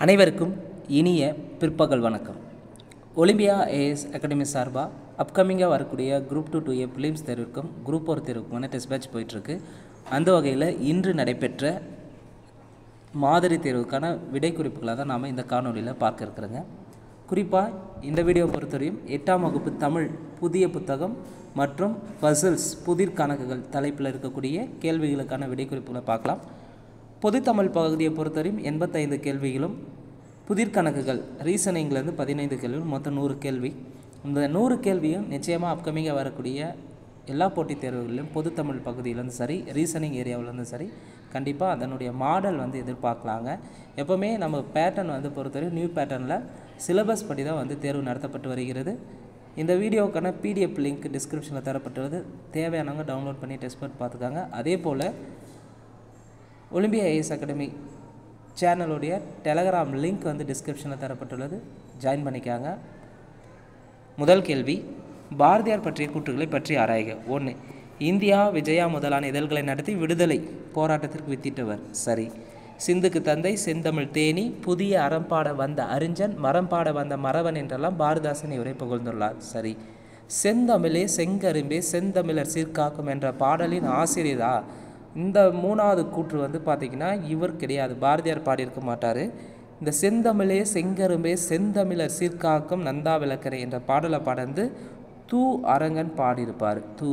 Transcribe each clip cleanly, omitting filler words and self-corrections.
அனைவருக்கும் இனிய பிற்பகல் வணக்கம். ஒலிம்பியா ஏஎஸ் அகாடமி சார்பாக அப்கமிங்காக வரக்கூடிய குரூப் 2 2A பிலிம்ஸ் தேர்வுக்கும் குரூப் 4 தேர்வுக்குமான டெஸ்ட் பேட்ச் போயிட்டுருக்கு. அந்த வகையில் இன்று நடைபெற்ற மாதிரி தேர்வுக்கான விடை குறிப்புகளை தான் நாம் இந்த காணொலியில் பார்க்க இருக்கிறோங்க. குறிப்பாக இந்த வீடியோ பொறுத்தவரையும் 8ஆம் வகுப்பு தமிழ் புதிய புத்தகம் மற்றும் பசில்ஸ் புதிர் கணக்குகள் தலைப்பில் இருக்கக்கூடிய கேள்விகளுக்கான விடை குறிப்புகளை பார்க்கலாம். பொது தமிழ் பகுதியை பொறுத்தவரையும் 85 கேள்விகளும், புதிர் கணக்குகள் ரீசனிங்லேருந்து 15 கேள்விகளும், மொத்தம் 100 கேள்வி. இந்த 100 கேள்வியும் நிச்சயமாக அப்கமிங்காக வரக்கூடிய எல்லா போட்டித் தேர்வுகளிலும் பொது தமிழ் பகுதியிலேருந்து சரி, ரீசனிங் ஏரியாவிலேருந்து சரி, கண்டிப்பாக அதனுடைய மாடல் எதிர்பார்க்கலாங்க. எப்போவுமே நம்ம பேட்டர்ன் பொறுத்தவரை நியூ பேட்டர்னில் சிலபஸ் படி தான் தேர்வு நடத்தப்பட்டு வருகிறது. இந்த வீடியோக்கான PDF லிங்க் டிஸ்கிரிப்ஷனில் தரப்பட்டுள்ளது. தேவையானவங்க டவுன்லோட் பண்ணி டெஸ்ட் பண்ணி பார்த்துக்காங்க. அதே போல் ஒலிம்பியா ஏஎஸ் அகாடமி சேனலுடைய டெலகிராம் லிங்க் டிஸ்கிரிப்ஷனில் தரப்பட்டுள்ளது. ஜாயின் பண்ணிக்காங்க. முதல் கேள்வி, பாரதியார் பற்றிய கூற்றுகளை பற்றி ஆராய்க. 1. இந்தியா விஜயா முதலான இதழ்களை நடத்தி விடுதலை போராட்டத்திற்கு வித்திட்டவர். சரி. சிந்துக்கு தந்தை, செந்தமிழ் தேனி, புதிய அறம்பாட வந்த அறிஞன், மரம்பாட வந்த மறவன் என்றெல்லாம் பாரதிதாசன் இவரை புகழ்ந்துள்ளார். சரி. செந்தமிழே செங்கரும்பே செந்தமிழர் சீர்காக்கும் என்ற பாடலின் ஆசிரியரா? இந்த மூணாவது கூற்று பார்த்திங்கன்னா இவர் கிடையாது, பாரதியார் பாடியிருக்க மாட்டார். இந்த செந்தமிழே செங்கரும்பே செந்தமிழர் சீர்காக்கும் நந்தா விளக்கரை என்ற பாடலை பாடந்து தூ அரங்கன் பாடியிருப்பார். தூ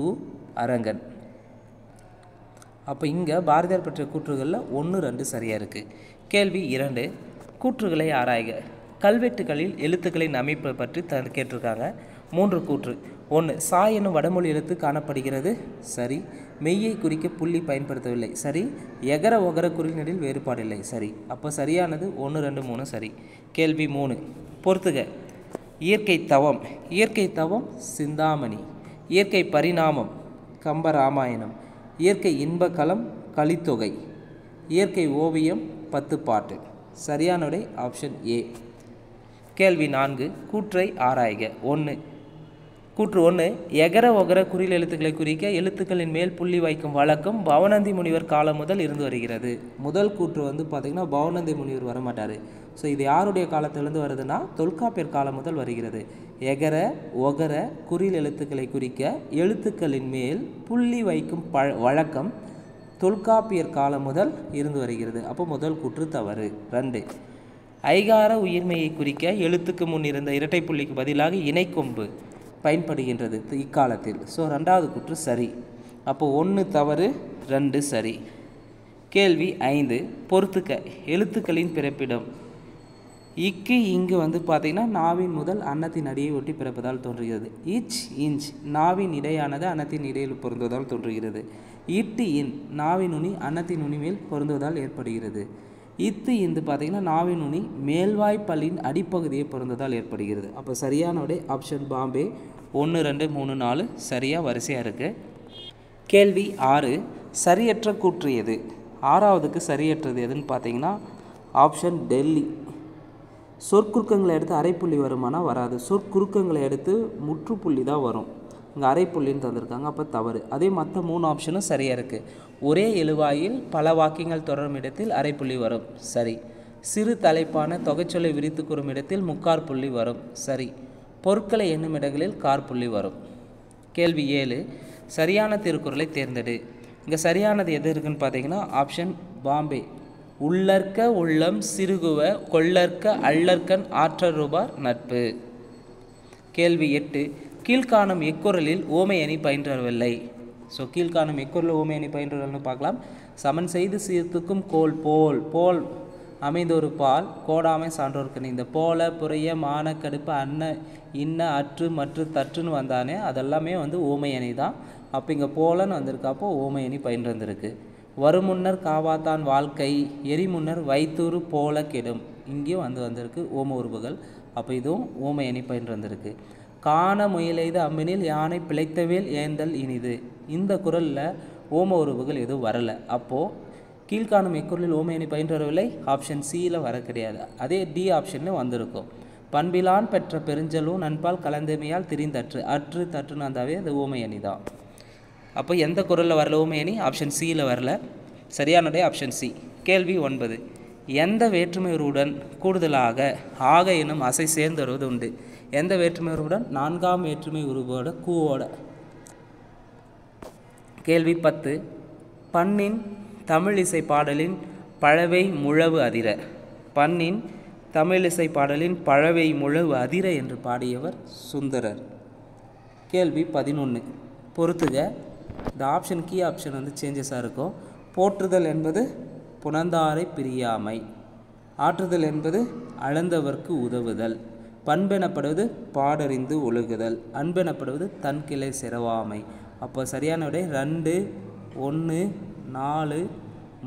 அரங்கன். அப்போ இங்கே பாரதியார் பற்றிய கூற்றுகளில் 1, 2 சரியாக இருக்குது. கேள்வி 2, கூற்றுகளை ஆராய்க. கல்வெட்டுகளில் எழுத்துக்களின் அமைப்பை பற்றி கேட்டிருக்காங்க. 3 கூற்று. 1. சா என்னும் வடமொழி எழுத்து காணப்படுகிறது. சரி. மெய்யை குறிக்க புள்ளி பயன்படுத்தவில்லை. சரி. எகர ஒகர குறிநெடில் வேறுபாடில்லை. சரி. அப்போ சரியானது 1, 2, 3 சரி. கேள்வி 3, பொறுத்துக. இயற்கை தவம். இயற்கை தவம் சிந்தாமணி. இயற்கை பரிணாமம் கம்பராமாயணம். இயற்கை இன்பகலம் கலித்தொகை. இயற்கை ஓவியம் 10 பாட்டு. சரியான விடை ஆப்ஷன் ஏ. கேள்வி 4, கூற்றை ஆராய்க. 1. கூற்று 1, எகர ஒகர குறில் எழுத்துக்களை குறிக்க எழுத்துக்களின் மேல் புள்ளி வைக்கும் வழக்கம் பவனந்தி முனிவர் காலம் முதல் இருந்து வருகிறது. முதல் கூற்று பார்த்திங்கன்னா பவனந்தி முனிவர் வரமாட்டார். ஸோ இது யாருடைய காலத்திலிருந்து வருதுன்னா தொல்காப்பியர் காலம் முதல் வருகிறது. எகர ஒகர குறில் எழுத்துக்களை குறிக்க எழுத்துக்களின் மேல் புள்ளி வைக்கும் வழக்கம் தொல்காப்பியர் காலம் முதல் இருந்து வருகிறது. அப்போ முதல் கூற்று தவறு. 2. ஐகார உயிர்மையை குறிக்க எழுத்துக்கு முன் இருந்த இரட்டை புள்ளிக்கு பதிலாக இணைக்கொம்பு பயன்படுகின்றது இக்காலத்தில். ஸோ 2வது கூற்று சரி. அப்போ 1 தவறு, 2 சரி. கேள்வி 5, பொறுத்துக்க. எழுத்துக்களின் பிறப்பிடம். இக்கு இங்கு பார்த்திங்கன்னா நாவின் முதல் அன்னத்தின் அடியை ஒட்டி பிறப்பதால் தோன்றுகிறது. இச் இஞ்ச் நாவின் இடையானது அன்னத்தின் இடையில் பொருந்துவதால் தோன்றுகிறது. இட்டு இன் நாவின் நுனி அன்னத்தின் நுனி மேல் பொருந்துவதால் ஏற்படுகிறது. இத்து இந்து பார்த்திங்கன்னா நாவின் நுனி மேல்வாய்ப்பல்லின் அடிப்பகுதியை பொருந்ததால் ஏற்படுகிறது. அப்போ சரியான விடை ஆப்ஷன் பாம்பே. 1, 2, 3, 4 சரியாக வரிசையாக இருக்குது. கேள்வி 6, சரியற்ற கூற்று எது? 6வதுக்கு சரியற்றது எதுன்னு பார்த்தீங்கன்னா ஆப்ஷன் டெல்லி. சொற்குறுக்கங்களை எடுத்து அரைப்புள்ளி வருமானா வராது. சொற்குறுக்கங்களை எடுத்து முற்றுப்புள்ளி தான் வரும். இங்கே அரைப்புள்ளின்னு தந்திருக்காங்க. அப்போ தவறு. அதே மற்ற 3 ஆப்ஷனும் சரியாக இருக்குது. ஒரே எழுவாயில் பல வாக்கியங்கள் தொடரும் இடத்தில் அரைப்புள்ளி வரும். சரி. சிறு தலைப்பான தொகைச்சொல்லை விரித்து கூறும் இடத்தில் முக்கார் புள்ளி வரும். சரி. பொருட்களை எண்ணும் இடங்களில் கார்புள்ளி வரும். கேள்வி 7, சரியான திருக்குறளை தேர்ந்தெடு. இங்கே சரியானது எது இருக்குன்னு பார்த்தீங்கன்னா ஆப்ஷன் பாம்பே. உள்ளற்க உள்ளம் சிறுகுவ கொள்ளற்க அல்லற்கண் ஆற்றரூபார் நட்பு. கேள்வி 8, கீழ்காணும் எக்குறளில் ஓமை அணி பயின்றவில்லை. ஸோ கீழ்காணும் எக்குறளில் ஓமை அணி பயின்றவர்கள்னு பார்க்கலாம். சமன் செய்து சீர்த்துக்கும் கோல் போல் போல் அமைந்தொரு பால் கோடாமை சான்றோருக்கு. இந்த போல புறைய மான கடுப்பு அன்ன இன்ன அற்று மற்று தற்றுன்னு வந்தானே அதெல்லாமே ஓமை அணி தான். அப்போ இங்கே போலன்னு வந்திருக்கு. அப்போ ஓமை அணி பயின்று வந்திருக்கு. வருமுன்னர் காவாத்தான் வாழ்க்கை எரிமுன்னர் வைத்தூறு போல கெடும். இங்கேயும் வந்திருக்கு ஓம உருவுகள். அப்போ இதுவும் ஓமை அணி பயின்று வந்திருக்கு. காண முயலெய்த அம்பினில் யானை பிழைத்தவேல் ஏந்தல் இனிது. இந்த குறளில் ஓம உருவுகள் எதுவும் வரலை. அப்போது கீழ்காணும் எக்குறளில் ஓமை அணி பயின்று வரவில்லை. ஆப்ஷன் சியில் வர கிடையாது. அதே டி ஆப்ஷன்லையும் வந்திருக்கும். பண்பிலான் பெற்ற பெருஞ்சலும் நண்பால் கலந்தமையால் திரிந்தற்று அற்று தற்றுன்னு வந்தாவே அது ஓமை அணி தான். அப்போ எந்த குறளில் வரல ஓமை அணி? ஆப்ஷன் சியில் வரல. சரியானதே ஆப்ஷன் சி. கேள்வி 9, எந்த வேற்றுமையுடன் கூடுதலாக ஆக எனும் அசை சேர்ந்து வருவது உண்டு? எந்த வேற்றுமையுடன்? 4ஆம் வேற்றுமை உருவோட கூவோட. கேள்வி 10. பண்ணின் தமிழிசை பாடலின் பழவை முழவு அதிர. பண்ணின் தமிழிசை பாடலின் பழவை முழவு அதிர என்று பாடியவர் சுந்தரர். கேள்வி 11. பொறுத்துக. இந்த ஆப்ஷன் கீ ஆப்ஷன் வந்து சேஞ்சஸாக இருக்கும். போற்றுதல் என்பது புணர்ந்தாரை பிரியாமை. ஆற்றுதல் என்பது அளந்தவர்க்கு உதவுதல். பண்பெனப்படுவது பாடறிந்து ஒழுகுதல். அன்பெனப்படுவது தன் கிளை சிறவாமை. அப்போ சரியான விடை 2, 1, 4,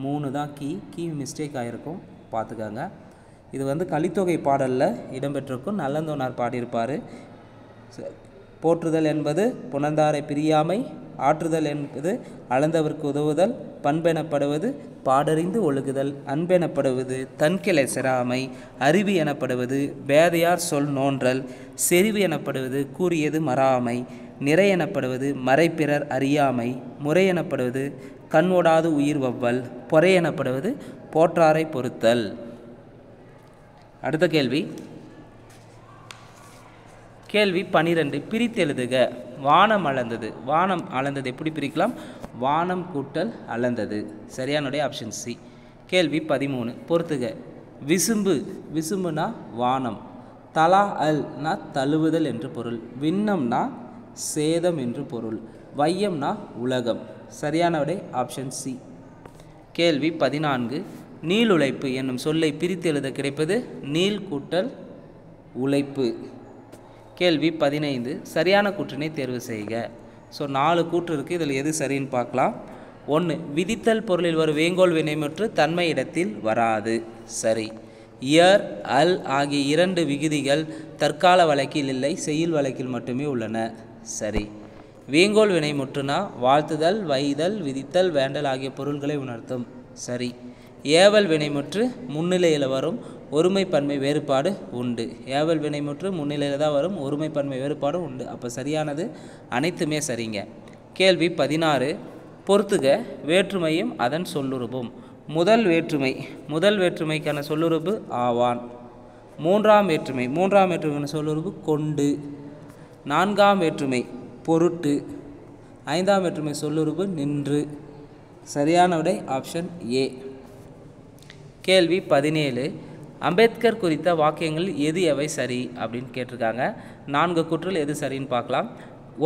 3 தான் கீ மிஸ்டேக் ஆகிருக்கும், பார்த்துக்கோங்க. இது வந்து கலித்தொகை பாடலில் இடம்பெற்றிருக்கும். நல்லந்தோனார் பாடியிருப்பார். போற்றுதல் என்பது புணர்ந்தாரை பிரியாமை. ஆற்றுதல் என்பது அளந்தவர்க்கு உதவுதல். பண்பெனப்படுவது பாடறிந்து ஒழுகுதல். அன்பெனப்படுவது தன்கிளை சிறாமை. அறிவு எனப்படுவது பேதையார் சொல் நோன்றல். செறிவு எனப்படுவது கூறியது மறாமை. நிறை எனப்படுவது மறைப்பிறர் அறியாமை. முறை எனப்படுவது கண் ஓடாது உயிர் வவ்வல். பொறை எனப்படுவது போற்றாரை பொறுத்தல். அடுத்த கேள்வி. கேள்வி 12. பிரித்தெழுதுக. வானம் அளந்தது. வானம் அளந்தது எப்படி பிரிக்கலாம்? வானம் கூட்டல் அளந்தது. சரியானுடைய ஆப்ஷன் சி. கேள்வி 13. பொறுத்துக. விசும்பு. விசும்புனா வானம். தலா அல்னா தழுவுதல் என்று பொருள். விண்ணம்னா சேதம் என்று பொருள். வையம்னா உலகம். சரியான விடை ஆப்ஷன் சி. கேள்வி 14. நீள் உழைப்பு என்னும் சொல்லை பிரித்து எழுத கிடைப்பது நீள் கூட்டல் உழைப்பு. கேள்வி 15. சரியான கூற்றினை தேர்வு செய்க. ஸோ 4 கூற்று இருக்குது. இதில் எது சரின்னு பார்க்கலாம். 1. விதித்தல் பொருளில் வரும் வேங்கோல் வினைமுற்று தன்மை இடத்தில் வராது. சரி. இயர் அல் ஆகிய 2 விகுதிகள் தற்கால வழக்கில் இல்லை, செய்யுள் வழக்கில் மட்டுமே உள்ளன. சரி. வேங்கோல் வினைமுற்றுனா வாழ்த்துதல், வைதல், விதித்தல், வேண்டல் ஆகிய பொருள்களை உணர்த்தும். சரி. ஏவல் வினைமுற்று முன்னிலையில் வரும், ஒருமைப்பன்மை வேறுபாடு உண்டு. ஏவல் வினைமுற்று முன்னிலையில் தான் வரும், ஒருமைப்பன்மை வேறுபாடு உண்டு. அப்போ சரியானது அனைத்துமே சரிங்க. கேள்வி 16. பொறுத்துக. வேற்றுமையும் அதன் சொல்லுறுப்பும். முதல் வேற்றுமைக்கான சொல்லுறுப்பு ஆவான். மூன்றாம் வேற்றுமைக்கான சொல்லுறுப்பு கொண்டு. 4ஆம் வேற்றுமை பொருட்டு. 5ஆம் வேற்றுமை சொல்லுறுப்பு நின்று. சரியான விடை ஆப்ஷன் ஏ. கேள்வி 17. அம்பேத்கர் குறித்த வாக்கியங்கள் எது எவை சரி அப்படின்னு கேட்டிருக்காங்க. 4 கூற்றில் எது சரின்னு பார்க்கலாம்.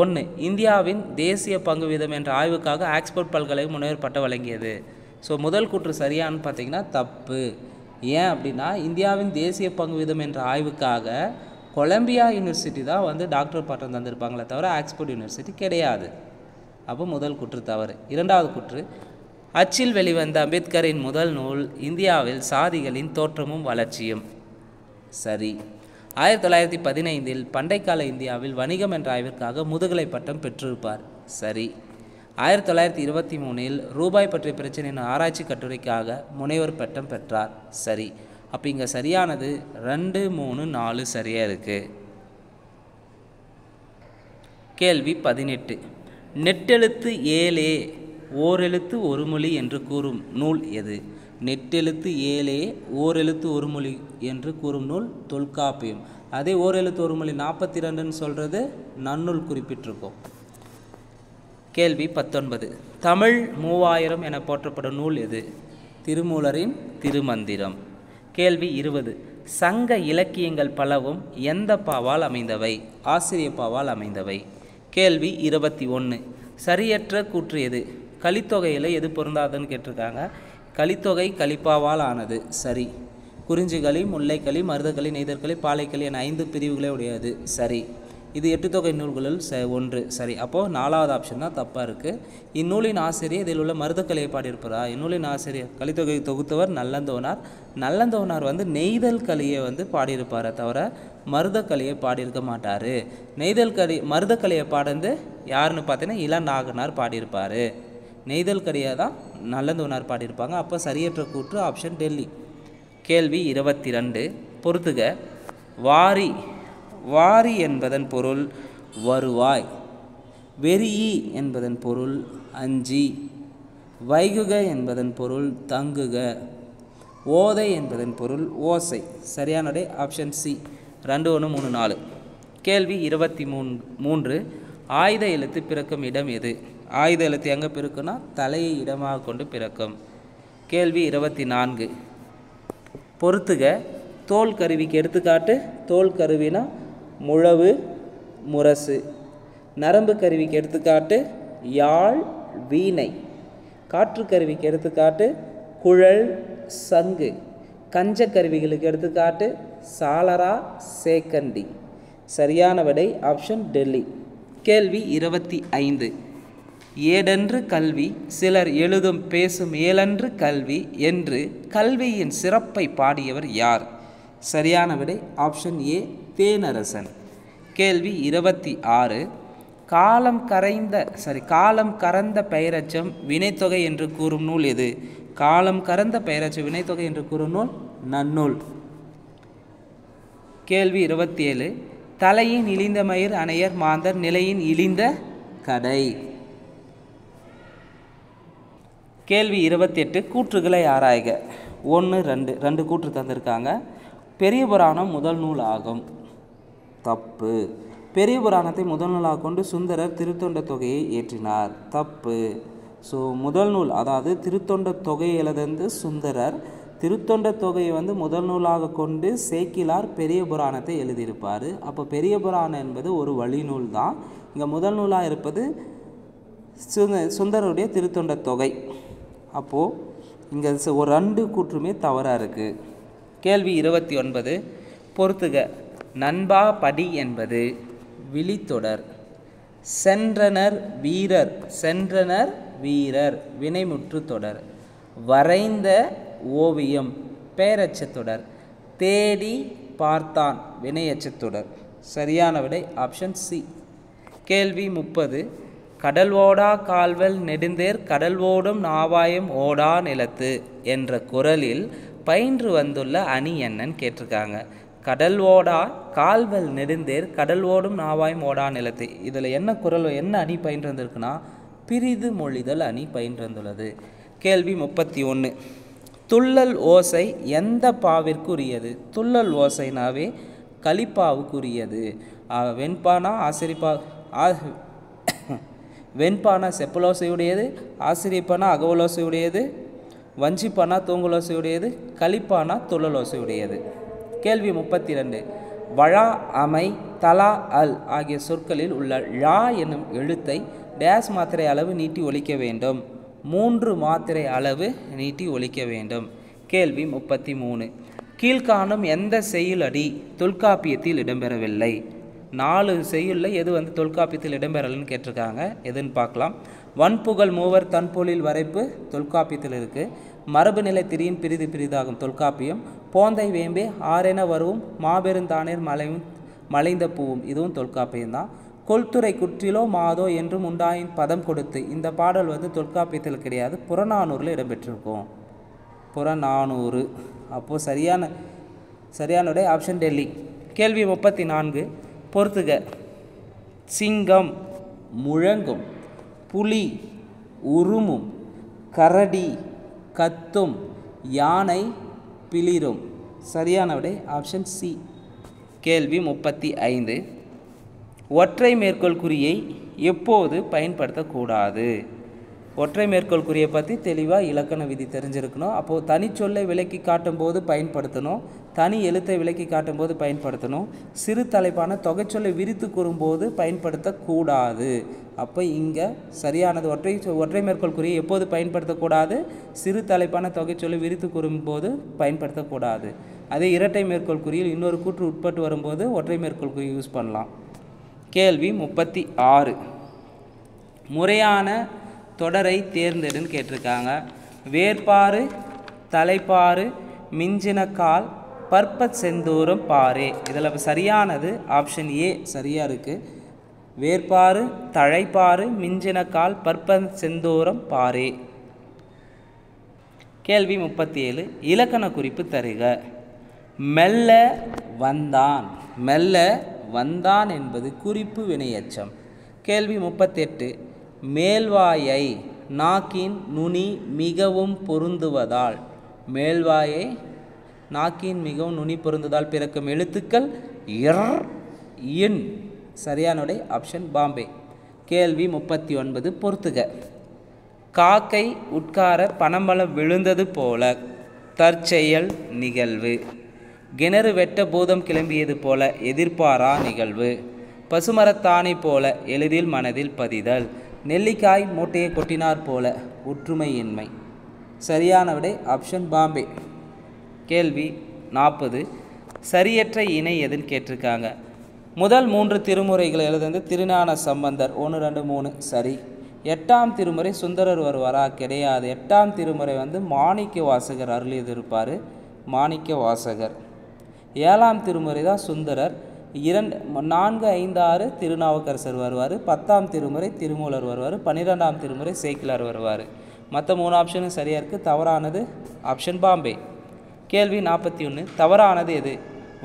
1. இந்தியாவின் தேசிய பங்கு வீதம் என்ற ஆய்வுக்காக ஆக்ஸ்போர்ட் பல்கலைக்கழகம் முனைவர் பட்டம் வழங்கியது. ஸோ முதல் கூற்று சரியானு பார்த்தீங்கன்னா தப்பு. ஏன் அப்படின்னா இந்தியாவின் தேசிய பங்கு வீதம் என்ற ஆய்வுக்காக கொலம்பியா யூனிவர்சிட்டி தான் வந்து டாக்டர் பட்டம் தந்திருப்பாங்களே தவிர ஆக்ஸ்போர்ட் யூனிவர்சிட்டி கிடையாது. அப்போ முதல் கூற்று தவறு. 2வது கூற்று. அச்சில் வெளிவந்த அம்பேத்கரின் முதல் நூல் இந்தியாவில் சாதிகளின் தோற்றமும் வளர்ச்சியும். சரி. 1915 பண்டைக்கால இந்தியாவில் வணிகம் என்ற ஆய்விற்காக முதுகலை பட்டம் பெற்றிருப்பார். சரி. 1923 ரூபாய் பற்றிய பிரச்சனை என்ற ஆராய்ச்சி கட்டுரைக்காக முனைவர் பட்டம் பெற்றார். சரி. அப்போ இங்கே சரியானது 2, 3, 4 சரியாக இருக்குது. கேள்வி 18. நெட்டெழுத்து 7 ஓரெழுத்து ஒரு மொழி என்று கூறும் நூல் எது? நெட்டெழுத்து 7 ஓரெழுத்து ஒரு மொழி என்று கூறும் நூல் தொல்காப்பியம். அதே ஓரெழுத்து ஒரு மொழி 42ன்னு சொல்கிறது நன்னூல் குறிப்பிட்டிருக்கும். கேள்வி 19. தமிழ் 3000 என போற்றப்படும் நூல் எது? திருமூலரின் திருமந்திரம். கேள்வி 20. சங்க இலக்கியங்கள் பலவும் எந்த பாவால் அமைந்தவை? ஆசிரிய பாவால் அமைந்தவை. கேள்வி 21. சரியற்ற கூற்று எது? கலித்தொகையில் எது பொருந்தாதுன்னு கேட்டிருக்காங்க. கலித்தொகை கலிப்பாவால் ஆனது. சரி. குறிஞ்சிகளி, முல்லைக்களி, மருதக்களி, நெய்தற்களி, பாலைக்களி என 5 பிரிவுகளே உடையது. சரி. இது 8 தொகை நூல்களில் 1. சரி. அப்போது 4வது ஆப்ஷன் தான் தப்பாக இருக்குது. இந்நூலின் ஆசிரியர் இதில் உள்ள மருதக்கலையை பாடியிருப்பாரா? இந்நூலின் ஆசிரியர் கலித்தொகை தொகுத்தவர் நல்லந்தோனார். நல்லந்தோனார் வந்து நெய்தல் கலியை வந்து பாடியிருப்பாரே தவிர மருதக்கலையை பாடியிருக்க மாட்டார். மருதக்கலையை பாடந்து யாருன்னு பார்த்தீங்கன்னா இளநாகனார் பாடியிருப்பார். நெய்தல் கலியை தான் நல்லந்தோனார் பாடியிருப்பாங்க. அப்போ சரியற்ற கூற்று ஆப்ஷன் டெல்லி. கேள்வி 22. பொறுத்துக. வாரி என்பதன் பொருள் வருவாய். வெறியி என்பதன் பொருள் அஞ்சி. வைகுக என்பதன் பொருள் தங்குக. ஓதை என்பதன் பொருள் ஓசை. சரியான விடை ஆப்ஷன் சி. 2 1 3 4. கேள்வி 23. ஆயுத எழுத்து பிறக்கும் இடம் எது? ஆயுத எழுத்து எங்கே பிறக்குன்னா தலையை இடமாக கொண்டு பிறக்கும். கேள்வி 24. பொறுத்துக. தோல் கருவிக்கு எடுத்துக்காட்டு. தோல் கருவினா முழவு, முரசு. நரம்பு கருவிக்கு எடுத்துக்காட்டு யாழ், வீணை. காற்று கருவிக்கு எடுத்துக்காட்டு குழல், சங்கு. கஞ்ச கருவிகளுக்கு எடுத்துக்காட்டு சாளரா, சேக்கண்டி. சரியான விடை ஆப்ஷன் டெல்லி. கேள்வி 25. ஏடென்று கல்வி சிலர் எழுதும் பேசும் ஏலன்று கல்வி என்று கல்வியின் சிறப்பை பாடியவர் யார்? சரியான விடை ஆப்ஷன் ஏ தேனரசன். கேள்வி 26. காலம் கறந்த பெயரச்சம் வினைத்தொகை என்று கூறும் நூல் எது? காலம் கறந்த பெயரச்சம் வினைத்தொகை என்று கூறும் நூல் நன்னூல். கேள்வி 27. தலையின் இழிந்த மயிர் அணையர் மாந்தர் நிலையின் இழிந்த கடை. கேள்வி 28. கூற்றுகளை ஆராய்க. 1 2 கூற்று தந்திருக்காங்க. பெரிய புராணம் முதல் நூல் ஆகும். தப்பு. பெரிய புராணத்தை முதல் நூலாக கொண்டு சுந்தரர் திருத்தொண்ட தொகையை இயற்றினார். தப்பு. ஸோ முதல் நூல் அதாவது திருத்தொண்ட தொகையை எழுதந்து சுந்தரர், திருத்தொண்ட தொகையை முதல் நூலாக கொண்டு சேக்கிலார் பெரிய புராணத்தை எழுதியிருப்பார். அப்போ பெரிய புராணம் என்பது ஒரு வழிநூல் தான். இங்கே முதல் நூலாக இருப்பது சுந்தரருடைய திருத்தொண்ட தொகை. அப்போது இங்கே ஒரு 2 கூற்றுமே தவறாக இருக்குது. கேள்வி 29. பொறுத்துக. நண்பா படி என்பது விழித்தொடர். சென்றனர் வீரர் வினைமுற்று தொடர். வரைந்த ஓவியம் பெயரச்சத்தொடர். தேடி பார்த்தான் வினையச்சத்தொடர். சரியான விடை ஆப்ஷன் சி. கேள்வி 30. கடல் ஓடா கால்வல் நெடுந்தேர் கடல் ஓடும் நாவாயம் ஓடா நிலத்து என்ற குறளில் பயின்று வந்துள்ள அணி என்னன்னு கேட்டிருக்காங்க. கடல் ஓடா கால்வல் நெடுந்தேர் கடல் ஓடும் நாவாயம் ஓடா நிலத்து. இதில் என்ன குறள் என்ன அணி பயின்று வந்திருக்குன்னா பிரிது மொழிதல் அணி பயின்று வந்துள்ளது. கேள்வி 31. துள்ளல் ஓசை எந்த பாவிற்கு உரியது? துள்ளல் ஓசைனாவே கலிப்பாவுக்குரியது. வெண்பானா ஆசிரிப்பா வெண்பானா செப்பலோசையுடையது, ஆசிரியப்பானா அகவலோசையுடையது, வஞ்சிப்பானா தூங்குலோசையுடையது, கலிப்பானா துள்ளலோசையுடையது. கேள்வி 32. வழா, அமை, தலா, அல் ஆகிய சொற்களில் உள்ள ழா என்னும் எழுத்தை டேஸ் மாத்திரை அளவு நீட்டி ஒலிக்க வேண்டும். 3 மாத்திரை அளவு நீட்டி ஒலிக்க வேண்டும். கேள்வி 33. கீழ்காணும் எந்த செய்யுளடி தொல்காப்பியத்தில் இடம்பெறவில்லை? 4 செய்யுளில் எது தொல்காப்பியத்தில் இடம்பெறலன்னு கேட்டிருக்காங்க. எதுன்னு பார்க்கலாம். வன்புகழ் மூவர் தன்பொழில் வரைப்பு தொல்காப்பியத்தில் இருக்குது. மரபு நிலை திரியின் பிரிது பிரிதாகும் தொல்காப்பியம். போந்தை வேம்பே ஆரென வருவும் மாபெருந்தானேர் மலைந்த பூவும் இதுவும் தொல்காப்பியம்தான். கொல்துறை குற்றிலோ மாதோ என்றும் உண்டாயின் பதம் கொடுத்து இந்த பாடல் தொல்காப்பியத்தில் கிடையாது, புறநானூரில் இடம்பெற்றிருக்கும். புறநானூறு. அப்போது சரியான ஆப்ஷன் டெல்லி. கேள்வி 34. பொறுத்துக. சிங்கம் முழங்கும், புலி உருமும், கரடி கத்தும், யானை பிளிரும். சரியான விடை ஆப்ஷன் சி. கேள்வி 35. ஒற்றை மேற்கோள் குறியை எப்போது பயன்படுத்தக்கூடாது? ஒற்றை மேற்கோள் குறியை பற்றி தெளிவாக இலக்கண விதி தெரிஞ்சிருக்கணும். அப்போது தனிச்சொல்லை விளக்கி காட்டும் போது பயன்படுத்தணும், தனி எழுத்தை விளக்கி காட்டும் போது பயன்படுத்தணும், சிறு தலைப்பான தொகைச்சொல்லை விரித்து கூறும்போது பயன்படுத்தக்கூடாது. அப்போ இங்கே சரியானது ஒற்றை மேற்கோள் குறியை எப்போது பயன்படுத்தக்கூடாது? சிறு தலைப்பான தொகைச்சொல்லை விரித்து கூறும்போது பயன்படுத்தக்கூடாது. அதே இரட்டை மேற்கோள் குறியில் இன்னொரு கூற்று உட்பட்டு வரும்போது ஒற்றை மேற்கோள் குறி யூஸ் பண்ணலாம். கேள்வி 36. முறையான தொடரை தேர்ந்தெடுன்னு கேட்டிருக்காங்க. வேர்பாறு, தலைப்பாறு, மிஞ்சினக்கால், பற்பத் செந்தூரம் பாரே. இதில் சரியானது ஆப்ஷன் ஏ சரியாக இருக்குது. வேர்பாறு, தழைப்பாறு, மிஞ்சினக்கால், பற்பத் செந்தூரம் பாரே. கேள்வி 37. இலக்கண குறிப்பு தருக. மெல்ல வந்தான். மெல்ல வந்தான் என்பது குறிப்பு வினையச்சம். கேள்வி 38. மேல்வாயை நாக்கின் நுனி மிகவும் பொருந்துவதால் மேல்வாயை நாக்கின் மிகவும் நுனி பொருந்ததால் பிறக்கும் எழுத்துக்கள் இன். சரியான விடை ஆப்ஷன் பாம்பே. கேள்வி 39 பொறுத்துக. காக்கை உட்கார பனம்பழம் விழுந்தது போல தற்செயல் நிகழ்வு. கிணறு வெட்ட பூதம் கிளம்பியது போல எதிர்பாரா நிகழ்வு. பசுமரத்தாணி போல எளிதில் மனதில் பதிதல். நெல்லிக்காய் மூட்டையை கொட்டினார் போல ஒற்றுமையின்மை. சரியான விடை ஆப்ஷன் பாம்பே. கேள்வி 40 சரியற்ற இணை எதுன்னு கேட்டிருக்காங்க. முதல் 3 திருமுறைகளை எழுதுந்து திருஞான சம்பந்தர் 1, 2, 3 சரி. 8ஆம் திருமுறை சுந்தரர் வருவாரா? கிடையாது. 8ஆம் திருமுறை மாணிக்க வாசகர் அருளியது இருப்பார், மாணிக்க வாசகர். 7ஆம் திருமுறை தான் சுந்தரர். 2, 4, 5, 6 திருநாவுக்கரசர் வருவார். 10ஆம் திருமுறை திருமூலர் வருவார். 12ஆம் திருமுறை சேக்கிலார் வருவார். மற்ற 3 ஆப்ஷனும் சரியாக இருக்குது. தவறானது ஆப்ஷன் பாம்பே. கேள்வி 41 தவறானது எது?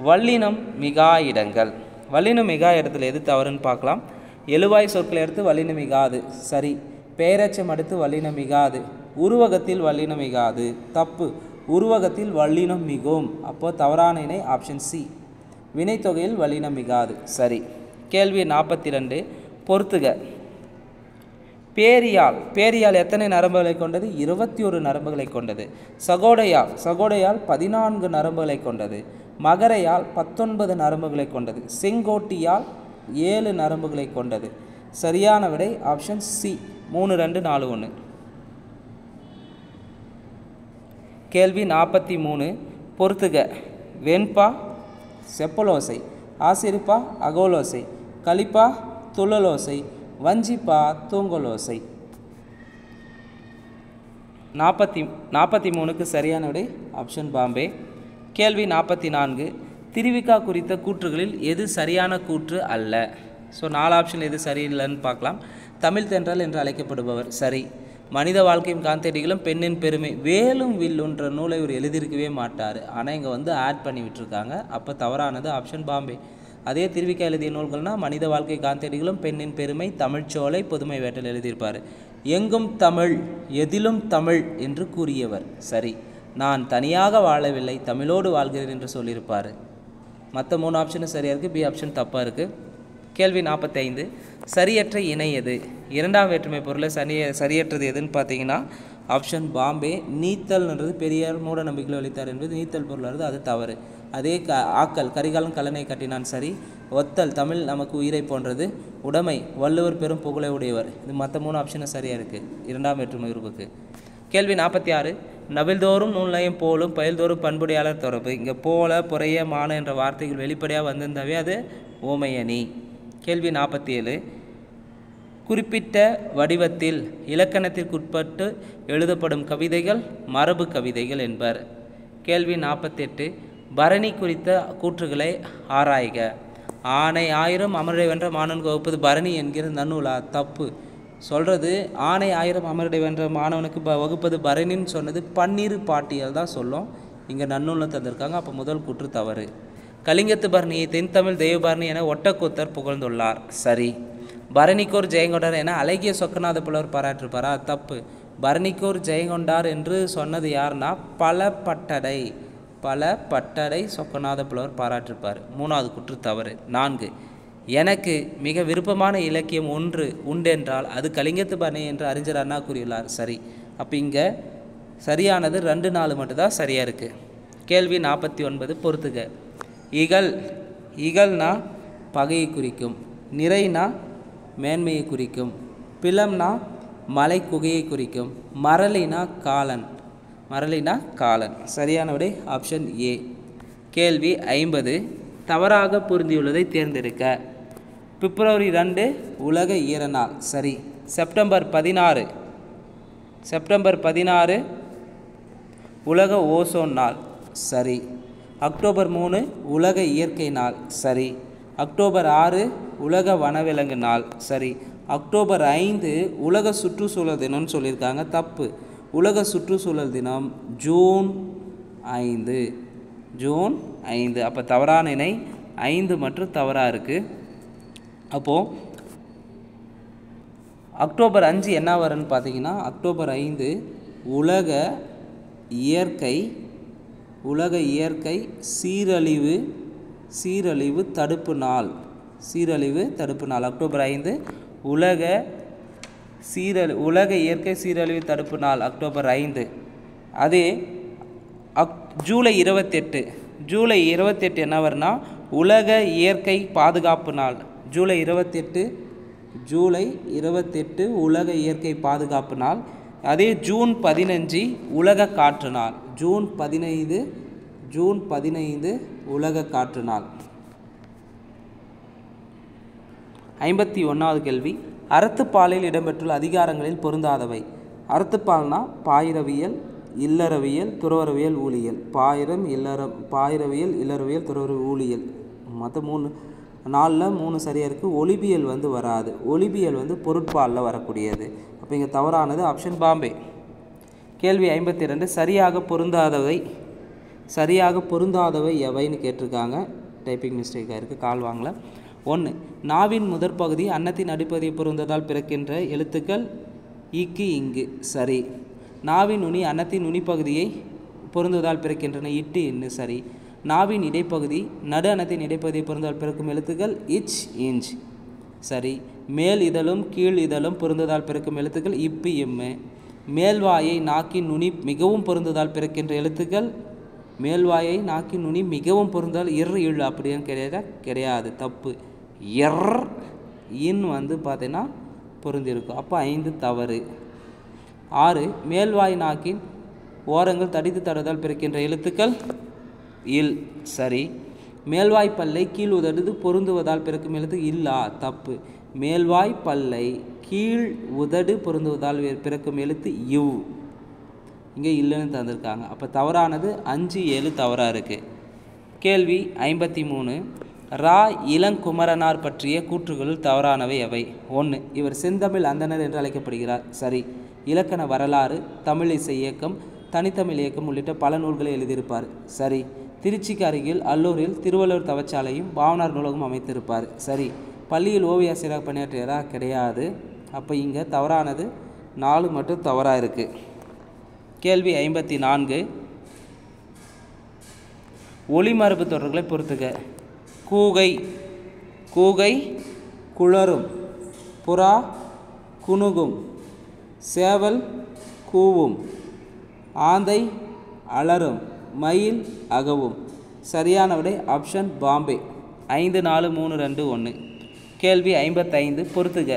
வல்லினம் மிகா இடங்கள். வல்லினம் மிகா இடத்துல எது தவறுன்னு பார்க்கலாம். எழுவாய் சொற்களை எடுத்து வல்லினம் மிகாது சரி. பெயரச்சம் அடுத்து வல்லினம் மிகாது. உருவகத்தில் வல்லினம் மிகாது தப்பு. உருவகத்தில் வல்லினம் மிகும். அப்போது தவறான இணை ஆப்ஷன் சி. வினைத்தொகையில் வல்லினம் மிகாது சரி. கேள்வி 42 பொறுத்துக. பேரியால். பேரியால் எத்தனை நரம்புகளை கொண்டது? 21 நரம்புகளை கொண்டது. சகோடையால். சகோடையால் 14 நரம்புகளை கொண்டது. மகரையால் 19 நரம்புகளை கொண்டது. செங்கோட்டியால் 7 நரம்புகளை கொண்டது. சரியான விடை ஆப்ஷன் சி 3, 2, 4, 1. கேள்வி 43 பொறுத்துக. வெண்பா செப்பலோசை, ஆசிரிப்பா அகோலோசை, கலிப்பா துள்ளலோசை, வஞ்சிப்பா தூங்கலோசை. 43க்கு சரியான விடை ஆப்ஷன் பாம்பே. கேள்வி 44 திருவிக்கா குறித்த கூற்றுகளில் எது சரியான கூற்று அல்ல? ஸோ 4 ஆப்ஷன் எது சரியில்லைன்னு பார்க்கலாம். தமிழ் தென்றல் என்று அழைக்கப்படுபவர் சரி. மனித வாழ்க்கையும் காந்தடிகளும் பெண்ணின் பெருமை வேலும் வில்லுன்ற நூலை இவர் எழுதியிருக்கவே மாட்டார். ஆனால் இங்கே ஆட் பண்ணி விட்டுருக்காங்க. அப்போ தவறானது ஆப்ஷன் பாம்பே. அதே திருவிக்கா எழுதிய நூல்கள்னால் மனித வாழ்க்கை காந்தடிகளும் பெண்ணின் பெருமை தமிழ்ச்சோலை புதுமை வேட்டல் எழுதியிருப்பார். எங்கும் தமிழ் எதிலும் தமிழ் என்று கூறியவர் சரி. நான் தனியாக வாழவில்லை தமிழோடு வாழ்கிறேன் என்று சொல்லியிருப்பார். மற்ற 3 ஆப்ஷனும் சரியாக இருக்குது. பி ஆப்ஷன் தப்பாக இருக்குது. கேள்வி 45 சரியற்ற இணை எது? 2ஆம் வேற்றுமை பொருளை சரியற்றது எதுன்னு பார்த்தீங்கன்னா ஆப்ஷன் பாம்பே. நீத்தல்ன்றது பெரியார் மூட நம்பிக்கையில் அளித்தார் என்பது நீத்தல் பொருளானது, அது தவறு. அதே ஆக்கல் கரிகாலன் கல்லணை கட்டினான் சரி. ஒத்தல் தமிழ் நமக்கு உயிரை போன்றது. உடைமை வள்ளுவர் பெரும் புகழை உடையவர். இது மற்ற 3 ஆப்ஷனும் சரியாக இருக்குது 2ஆம் வேற்றுமை உருவுக்கு. கேள்வி 46 நபில்தோறும் நூல்நயம் போலும் பயில்தோறும் பண்புடையாளர் தொடர்பு. இங்கே போல புறைய மான என்ற வார்த்தைகள் வெளிப்படையாக வந்திருந்தாவே அது ஓமையணி. கேள்வி 47 குறிப்பிட்ட வடிவத்தில் இலக்கணத்திற்குட்பட்டு எழுதப்படும் கவிதைகள் மரபு கவிதைகள் என்பர். கேள்வி 48 பரணி குறித்த கூற்றுகளை ஆராய்க. ஆணை 1000 அமரடை வென்ற மாணவனுக்கு வகுப்பது பரணி என்கிற நன்னூலா? தப்பு. சொல்கிறது ஆணை 1000 அமரடை வென்ற மாணவனுக்கு வகுப்பது பரணின்னு சொன்னது பன்னீர் பாட்டியல் தான் சொல்லும். இங்கே நன்னூலில் தந்திருக்காங்க. அப்போ முதல் கூற்று தவறு. கலிங்கத்து பரணியை தென்தமிழ் தெய்வபரணி என ஒட்டக்கூத்தர் புகழ்ந்துள்ளார் சரி. பரணிக்கோர் ஜெயங்கொண்டார் என அழகிய சொக்கநாத புலவர் பாராட்டிருப்பாரா? தப்பு. பரணிக்கோர் ஜெயங்கொண்டார் என்று சொன்னது யாருன்னா பல பட்டடை சொக்கநாத புலவர் பாராட்டிருப்பார். 3வது கூற்று தவறு. 4 எனக்கு மிக விருப்பமான இலக்கியம் ஒன்று உண்டென்றால் அது கலிங்கத்து பரணி என்று அறிஞர் அண்ணா கூறியுள்ளார் சரி. அப்போ இங்கே சரியானது 2, 4 மட்டும்தான் சரியாக இருக்குது. கேள்வி 49 பொறுத்துக. இகழ்னா பகையை குறிக்கும். நிறைனா மேன்மையை குறிக்கும். பிளம்னா மலை குகையை குறிக்கும். மரளினா காலன். சரியான விடை ஆப்ஷன் ஏ. கேள்வி 50 தவறாக பொருந்தியுள்ளதை தேர்ந்தெடுக்க. பிப்ரவரி 2 உலக ஈரநாள் சரி. செப்டம்பர் 16 உலக ஓசோன் நாள் சரி. அக்டோபர் 3 உலக இயற்கை நாள் சரி. அக்டோபர் 6 உலக வனவிலங்கு நாள் சரி. அக்டோபர் 5 உலக சுற்றுச்சூழல் தினம்னு சொல்லியிருக்காங்க. தப்பு. உலக சுற்றுச்சூழல் தினம் ஜூன் 5. அப்போ தவறான இணை 5 மற்றும் தவறாக இருக்குது. அப்போது அக்டோபர் 5 என்ன வரும்னு பார்த்தீங்கன்னா அக்டோபர் 5 உலக இயற்கை சீரழிவு தடுப்பு நாள் அக்டோபர் 5 உலக இயற்கை சீரழிவு தடுப்பு நாள் அக்டோபர் 5. அதே ஜூலை 28 என்ன வரும்னா உலக இயற்கை பாதுகாப்பு நாள். ஜூலை 28 உலக இயற்கை பாதுகாப்பு நாள். அதே ஜூன் 15 உலக காற்று நாள். ஜூன் 15 உலக காற்று நாள். 51வது கேள்வி, அறத்துப்பாலில் இடம்பெற்றுள்ள அதிகாரங்களில் பொருந்தாதவை. அறத்துப்பால்னா பாயிரவியல், இல்லறவியல், துறவரவியல், ஊழியல். பாயிரவியல், இல்லறவியல், துறவரவியல், ஊழியல். மற்ற 3 சரியாக இருக்குது. ஒலிபியல் வராது. ஒலிபியல் பொருட்பாலில் வரக்கூடியது. அப்போ இங்கே தவறானது ஆப்ஷன் பாம்பே. கேள்வி 52, சரியாக பொருந்தாதவை எவைன்னு கேட்டிருக்காங்க. டைப்பிங் மிஸ்டேக்காக இருக்குது, கால் வாங்கல. 1, நாவின் முதற்பகுதி அன்னத்தின் அடிப்பகுதியை பொருந்ததால் பிறக்கின்ற எழுத்துக்கள் இக்கு இங்கு. சரி. நாவின் நுனி அன்னத்தின் நுனிப்பகுதியை பொருந்துவதால் பிறக்கின்றன இட்டு இன்னு. சரி. நாவின் இடைப்பகுதி நடு அன்னத்தின் இடைப்பகுதியை பொருந்ததால் பிறக்கும் எழுத்துக்கள் இச் இஞ்ச். சரி. மேல் இதழும் கீழ் இதழும் பொருந்ததால் பிறக்கும் எழுத்துக்கள் இப்பு இம்மு. மேல்வாயை நாக்கின் நுனி மிகவும் பொருந்ததால் பிறக்கின்ற எழுத்துக்கள் மேல்வாயை நாக்கின் நுனி மிகவும் பொருந்தால் இழு. அப்படின்னு கிடையாது, தப்பு. இன் பார்த்தீங்கன்னா பொருந்திருக்கும். அப்போ 5 தவறு. 6, மேல்வாய் நாக்கின் ஓரங்கள் தடித்து தடுவதால் பிறக்கின்ற எழுத்துக்கள் இல். சரி. மேல்வாய் பல்லை கீழ் உதடு பொருந்துவதால் பிறக்கும் எழுத்து இல்லா. தப்பு. மேல்வாய் பல்லை கீழ் உதடு பொருந்துவதால் பிறக்கும் எழுத்து இவ். இங்கே இல்லைன்னு தந்திருக்காங்க. அப்போ தவறானது 5, 7 தவறாக இருக்குது. கேள்வி 53, ரா இளங்குமரனார் பற்றிய கூற்றுகளில் தவறானவை எவை? 1, இவர் செந்தமிழ் அந்தணர் என்று அழைக்கப்படுகிறார். சரி. இலக்கண வரலாறு, தமிழ் இசை இயக்கம், தனித்தமிழ் இயக்கம் உள்ளிட்ட பல நூல்களை எழுதியிருப்பார். சரி. திருச்சிக்கு அருகில் அல்லூரில் திருவள்ளுவர் தவச்சாலையும் பாவனார் நூலகம் அமைத்திருப்பார். சரி. பள்ளியில் ஓவியாசிரியராக பணியாற்றியதா? கிடையாது. அப்போ இங்கே தவறானது 4 மட்டும் தவறாக இருக்குது. கேள்வி 54, ஒளிமரபு தொடர்களை பொறுத்துக. கூகை குளரும், புறா குணுகும், சேவல் கூவும், ஆந்தை அலரும், மயில் அகவும். சரியான விடை ஆப்ஷன் பாம்பே. 5, 4, 3, 2, 1. கேள்வி 55, பொறுத்துக.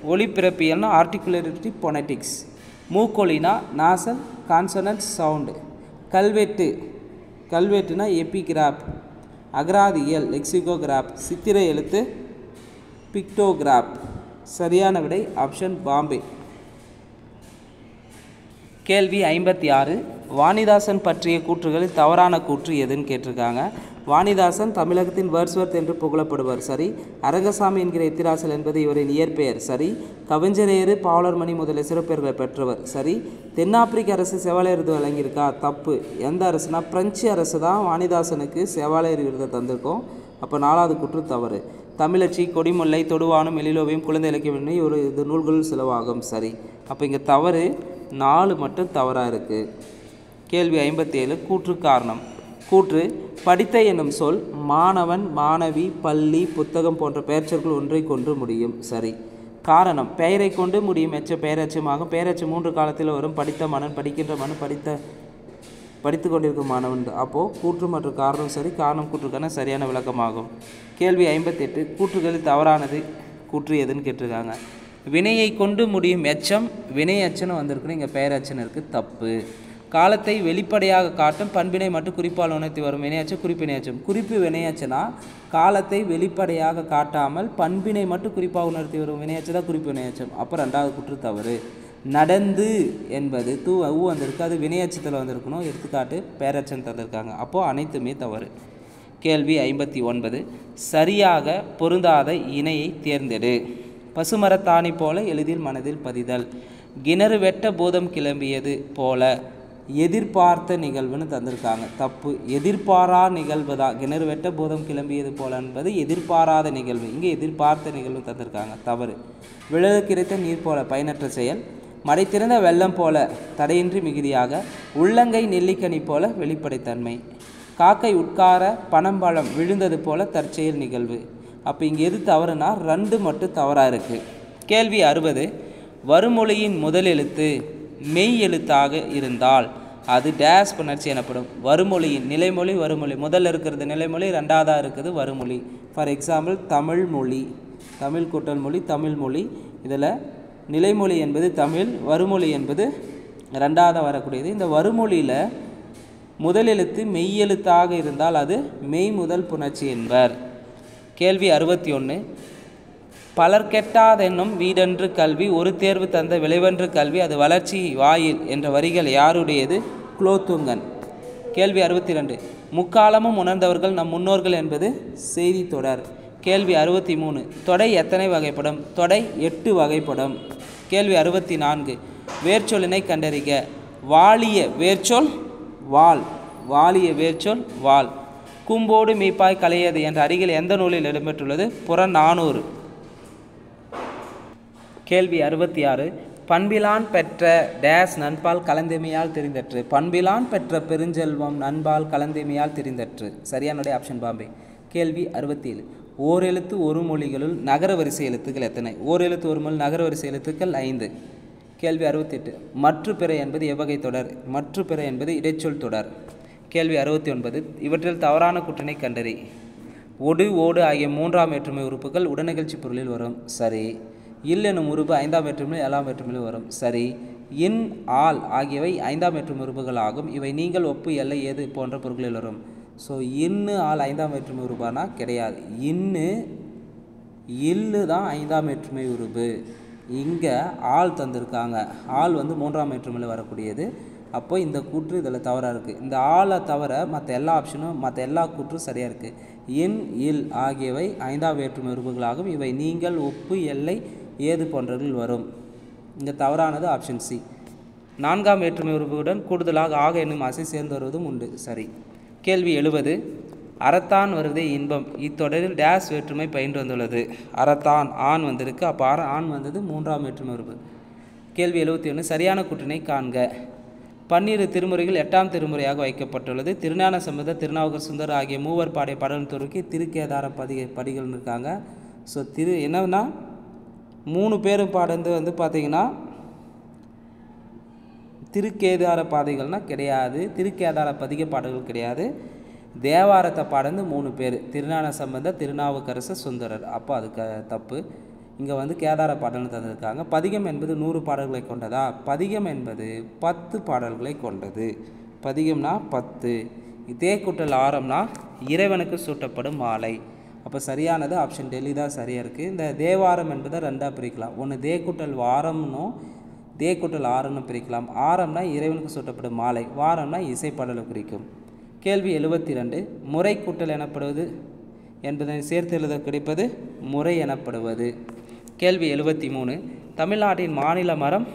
ஒளிப்பிறப்பியல்னா ஆர்டிகுலேட்டரி பொனட்டிக்ஸ். மூக்கொலினா nozzle consonant sound. கல்வெட்டுனா எபிகிராப். அகராதியல் லெக்சிகோகிராப். சித்திரை எழுத்து பிக்டோகிராப். சரியான விடை ஆப்ஷன் பாம்பே. கேள்வி 56, வாணிதாசன் பற்றிய கூற்றுகளில் தவறான கூற்று எதுன்னு கேட்டிருக்காங்க. வாணிதாசன் தமிழகத்தின் வேர்ஸ்வர்த் என்று புகழப்படுவார். சரி. அரங்கசாமி என்கிற எத்திராசல் என்பது இவரின் இயற்பெயர். சரி. கவிஞரேறு, பாவலர்மணி முதலிய சிறப்பெயர்களை பெற்றவர். சரி. தென்னாப்பிரிக்க அரசு செவாலியர் விருது வழங்கியிருக்கா? தப்பு. எந்த அரசுனா பிரெஞ்சு அரசு தான் வாணிதாசனுக்கு செவாலியர் விருதை தந்திருக்கோம். அப்போ 4வது கூற்று தவறு. தமிழச்சி, கொடிமுல்லை, தொடுவானும், எழிலோவியம், குழந்தை இலக்கியம் ஒரு இது நூல்களில் சிலவாகும். சரி. அப்போ இங்கே தவறு 4 மட்டும் தவறாக இருக்குது. கேள்வி 57, கூற்று காரணம். கூற்று, படித்த என்னும் சொல் மாணவன், மாணவி, பள்ளி, புத்தகம் போன்ற பெயர்ச்சொற்கள் ஒன்றை கொண்டு முடியும். சரி. காரணம், பெயரை கொண்டு முடியும் எச்ச பெயரச்சமாகும். பெயரச்சு 3 காலத்தில் வரும். படித்த மனன், படிக்கின்ற மனன், படித்து கொண்டிருக்கும் மாணவன். அப்போது கூற்று மற்றும் காரணம் சரி. காரணம் கூற்றுக்கான சரியான விளக்கமாகும். கேள்வி 58, கூற்றுகளில் தவறானது கூற்று எதுன்னு கேட்டிருக்காங்க. வினையை கொண்டு முடியும் எச்சம் வினை அச்சனம் வந்திருக்குன்னு இங்கே பெயரச்சனம் இருக்குது. தப்பு. காலத்தை வெளிப்படையாக காட்டும் பண்பினை மட்டும் குறிப்பால் உணர்த்தி வரும் வினையச்சம் குறிப்பினையச்சம். குறிப்பு வினையச்சனா காலத்தை வெளிப்படையாக காட்டாமல் பண்பினை மட்டும் குறிப்பாக உணர்த்தி வரும் வினையச்சம் தான் குறிப்பு வினையச்சம். அப்போ 2வது கூற்று தவறு. நடந்து என்பது ஊ வந்திருக்கு, அது வினையச்சத்தில் வந்திருக்கணும். எடுத்துக்காட்டு பெயரச்சம் தந்திருக்காங்க. அப்போது அனைத்துமே தவறு. கேள்வி 59, சரியாக பொருந்தாத இணையை தேர்ந்தெடு. பசுமரத்தாணி போல எளிதில் மனதில் பதிதல். கிணறு வெட்ட பூதம் கிளம்பியது போல எதிர்பார்த்த நிகழ்வுன்னு தந்திருக்காங்க. தப்பு. எதிர்பாரா நிகழ்வு தான். கிணறு வெட்ட பூதம் கிளம்பியது போல என்பது எதிர்பாராத நிகழ்வு. இங்கே எதிர்பார்த்த நிகழ்வு தந்திருக்காங்க. தவறு. விழலுக்கு கிடைத்த நீர் போல பயனற்ற செயல். மடை திறந்த வெள்ளம் போல தடையின்றி மிகுதியாக, உள்ளங்கை நெல்லிக்கனி போல வெளிப்படைத்தன்மை, காக்கை உட்கார பனம்பழம் விழுந்தது போல தற்செயல் நிகழ்வு. அப்போ இங்கே எது தவறுனா 2 மட்டும் தவறாக இருக்குது. கேள்வி 60. வருமொழியின் முதல் எழுத்து மெய் எழுத்தாக இருந்தால் அது டேஸ் புணர்ச்சி எனப்படும். வருமொழியின் நிலைமொழி வருமொழி, முதல்ல இருக்கிறது நிலைமொழி, 2வதாக இருக்குது வருமொழி. ஃபார் எக்ஸாம்பிள் தமிழ் மொழி, தமிழ் கூட்டல் மொழி தமிழ் மொழி. இதில் நிலைமொழி என்பது தமிழ், வருமொழி என்பது 2வதாக வரக்கூடியது. இந்த வருமொழியில் முதல் எழுத்து மெய் எழுத்தாக இருந்தால் அது மெய் முதல் புணர்ச்சி என்பர். கேள்வி 61. பலர் கெட்டாதென்னும் வீடென்று கல்வி, ஒரு தேர்வு தந்த விளைவென்று கல்வி, அது வளர்ச்சி வாயில் என்ற வரிகள் யாருடையது? குலோத்துங்கன். கேள்வி 62. முக்காலமும் உணர்ந்தவர்கள் நம் முன்னோர்கள் என்பது செய்தி தொடர். கேள்வி 63. தொடை எத்தனை வகைப்படும்? தொடை 8 வகைப்படும். கேள்வி 64. வேர்ச்சொல்லினை கண்டறிக. வாலிய வேர்ச்சொல் வால், வாலிய வேர்ச்சொல் வால். கும்போடு மீப்பாய் கலையது என்ற அருகில் எந்த நூலில் இடம்பெற்றுள்ளது? புறநானூறு. கேள்வி 66. பண்பிலான் பெற்ற டேஸ் நண்பால் கலந்தமையால் தெரிந்தற்று. பண்பிலான் பெற்ற பெருஞ்செல்வம் நண்பால் கலந்தமையால் தெரிந்தற்று. சரியானுடைய ஆப்ஷன் பாம்பே. கேள்வி 67. ஓரெழுத்து ஒரு மொழிகளுள் நகர வரிசை எழுத்துக்கள் எத்தனை? ஓரெழுத்து ஒரு மொழி நகர வரிசை எழுத்துக்கள் 5. கேள்வி 68. மற்று பிற என்பது எவ்வகை தொடர்? மற்று பிற என்பது இடைச்சொல் தொடர். கேள்வி 69. இவற்றில் தவறான கூற்றினை கண்டறி. ஒடு ஓடு ஆகிய 3ஆம் வேற்றுமை உறுப்புகள் உடனிகழ்ச்சி பொருளில் வரும். சரி. இல் எனும் உறுப்பு 5ஆம் வேற்றுமை 7ஆம் வேற்றுமையில் வரும். சரி. இன் ஆல் ஆகியவை 5ஆம் வேற்றுமை உறுப்புகள் ஆகும். இவை நீங்கள் ஒப்பு எல்லை ஏது போன்ற பொருட்களில் வரும். ஸோ இன்னு ஆல் 5ஆம் வேற்றுமை உறுப்பானா? கிடையாது. இன்னு இல்லு தான் 5ஆம் வேற்றுமை உறுப்பு. இங்கே ஆள் தந்திருக்காங்க. ஆள் வந்து 3ஆம் வேற்றுமையில் வரக்கூடியது. அப்போ இந்த கூற்று இதில் தவறாக இருக்குது. இந்த ஆளை தவிர மற்ற எல்லா ஆப்ஷனும் மற்ற எல்லா கூற்றும் சரியாக இருக்குது. இன் இல் ஆகியவை 5ஆம் வேற்றுமை உறுப்புகளாகும். இவை நீங்கள் ஒப்பு எல்லை ஏது போன்றவர்கள் வரும். இங்கே தவறானது ஆப்ஷன் சி. 4ஆம் வேற்றுமை உறுப்புடன் கூடுதலாக ஆக என்னும் ஆசை சேர்ந்து வருவதும் உண்டு. சரி. கேள்வி 70. அறத்தான் வருவதே இன்பம், இத்தொடரில் டேஸ் வேற்றுமை பயின்று வந்துள்ளது. அறத்தான் ஆண் வந்திருக்கு. அப்போ ஆண் வந்தது 3ஆம் வேற்றுமை உறுப்பு. கேள்வி 71. சரியான கூற்றினை காண்க. 12 திருமுறைகள் 8ஆம் திருமுறையாக வைக்கப்பட்டுள்ளது. திருஞான சம்பந்தர், திருநாவுக்கரசர், சுந்தரர் ஆகிய மூவர் பாடிய பாடல் துருக்கி திருக்கேதார படிகள் இருக்காங்க. ஸோ என்னன்னா 3 பேரும் பாடுறது வந்து பார்த்திங்கன்னா திருக்கேதார பாதைகள்னால் கிடையாது. திருக்கேதார பதிக பாடல்கள் கிடையாது. தேவாரத்தை பாடந்து 3 பேர், திருஞான சம்பந்தர், திருநாவுக்கரசர், சுந்தரர். அப்போ அதுக்கு தப்பு. இங்கே வந்து கேதார பாடல்னு தந்திருக்காங்க. பதிகம் என்பது 100 பாடல்களை கொண்டதா? பதிகம் என்பது 10 பாடல்களை கொண்டது. பதிகம்னா 10. இதே கூட்டல் ஆரம்னா இறைவனுக்கு சூட்டப்படும் மாலை. அப்போ சரியானது ஆப்ஷன் டெல்லி தான் சரியாக இருக்குது. இந்த தேவாரம் என்பதை 2ஆக பிரிக்கலாம். ஒன்று தே கூட்டல் வாரம்னும் தே கூட்டல் ஆரம்னு பிரிக்கலாம். ஆரம்னா இறைவனுக்கு சூட்டப்படும் மாலை, வாரம்னா இசைப்பாடலை குறிக்கும். கேள்வி 72. முறை கூட்டல் எனப்படுவது என்பதனை சேர்த்து எழுத கிடைப்பது முறை எனப்படுவது. கேள்வி 73. தமிழ்நாட்டின் மாநில மரம்